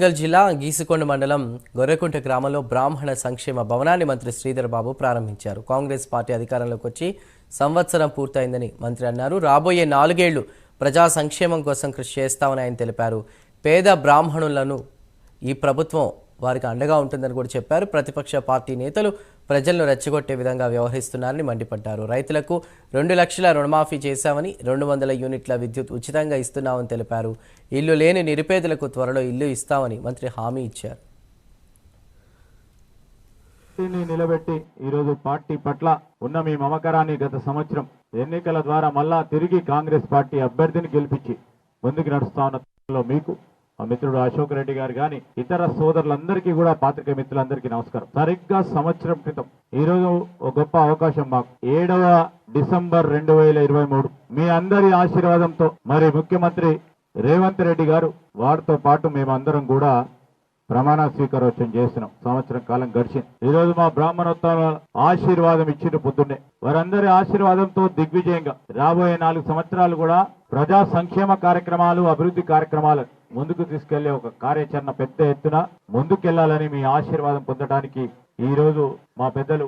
వరంగల్ జిల్లా గీసుకొండ మండలం గొర్రెకుంట గ్రామంలో బ్రాహ్మణ సంక్షేమ భవనాన్ని మంత్రి శ్రీధర్ బాబు ప్రారంభించారు. కాంగ్రెస్ పార్టీ అధికారంలోకి వచ్చి సంవత్సరం పూర్తయిందని మంత్రి అన్నారు. రాబోయే 4 ఏళ్లు ప్రజా సంక్షేమం కోసం కృషి చేస్తామని ఆయన తెలిపారు. పేద బ్రాహ్మణులను ఈ ప్రభుత్వం వారికి అండగా ఉంటుందని కూడా చెప్పారు. ప్రతిపక్ష పార్టీ నేతలు ప్రజలను రెచ్చగొట్టే విధంగా వ్యవహరిస్తున్నారని మండిపడ్డారు. రైతులకు 2 లక్షల రుణమాఫీ చేశామని, 200 యూనిట్ల విద్యుత్ ఉచితంగా ఇస్తున్నామని తెలిపారు. ఇల్లు లేని నిరుపేదలకు త్వరలో ఇల్లు ఇస్తామని మంత్రి హామీ ఇచ్చారు. నిలబెట్టి ఈరోజు పార్టీ పట్ల ఉన్న మీ మమకారాన్ని గత సంవత్సరం ఎన్నికల ద్వారా మళ్ళా తిరిగి కాంగ్రెస్ పార్టీ అభ్యర్థిని గెలిపించి ముందుకు నడుస్తా ఉన్న మీకు ఆ మిత్రుడు అశోక్ రెడ్డి గారు గాని ఇతర సోదరులందరికీ కూడా పాత్రికేయ మిత్రులందరికీ నమస్కారం. సరిగ్గా సంవత్సరం క్రితం ఈ రోజు ఒక గొప్ప అవకాశం మాకు 7వ డిసెంబర్ 2023 మీ అందరి ఆశీర్వాదంతో మరి ముఖ్యమంత్రి రేవంత్ రెడ్డి గారు వారితో పాటు మేమందరం కూడా ప్రమాణ స్వీకారోత్సవం చేస్తున్నాం. సంవత్సరం కాలం గడిచింది. ఈ రోజు మా బ్రాహ్మణోత్సవ ఆశీర్వాదం ఇచ్చిన పొద్దున్నే వారందరి ఆశీర్వాదంతో దిగ్విజయంగా రాబోయే 4 సంవత్సరాలు కూడా ప్రజా సంక్షేమ కార్యక్రమాలు, అభివృద్ధి కార్యక్రమాలు ముందుకు తీసుకెళ్లే ఒక కార్యాచరణ పెద్ద ఎత్తున ముందుకెళ్లాలని మీ ఆశీర్వాదం పొందడానికి ఈ రోజు మా పెద్దలు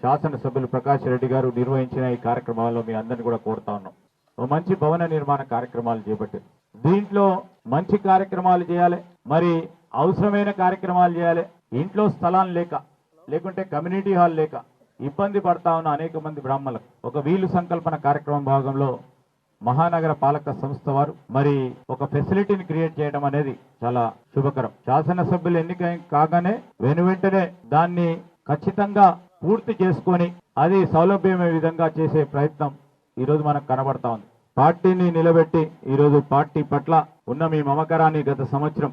శాసనసభ్యులు ప్రకాష్ రెడ్డి గారు నిర్వహించిన ఈ కార్యక్రమాల్లో మీ అందరినీ కూడా కోరుతా ఉన్నాం. ఓ మంచి భవన నిర్మాణ కార్యక్రమాలు చేపట్టారు. దీంట్లో మంచి కార్యక్రమాలు చేయాలి, మరి అవసరమైన కార్యక్రమాలు చేయాలి. ఇంట్లో స్థలాలు లేకుంటే కమ్యూనిటీ హాల్ లేక ఇబ్బంది పడతా ఉన్న అనేక మంది బ్రాహ్మణులకు ఒక వీలు సంకల్పన కార్యక్రమం భాగంలో మహానగర పాలక సంస్థ వారు మరి ఒక ఫెసిలిటీని క్రియేట్ చేయడం అనేది చాలా శుభకరం. శాసనసభ్యులు ఎన్నిక కాగానే వెనువెంటనే దాన్ని ఖచ్చితంగా పూర్తి చేసుకొని అది సౌలభ్యమే విధంగా చేసే ప్రయత్నం ఈ రోజు మనకు కనబడతా ఉంది. పార్టీని నిలబెట్టి ఈ రోజు పార్టీ పట్ల ఉన్న మీ మమకారాన్ని గత సంవత్సరం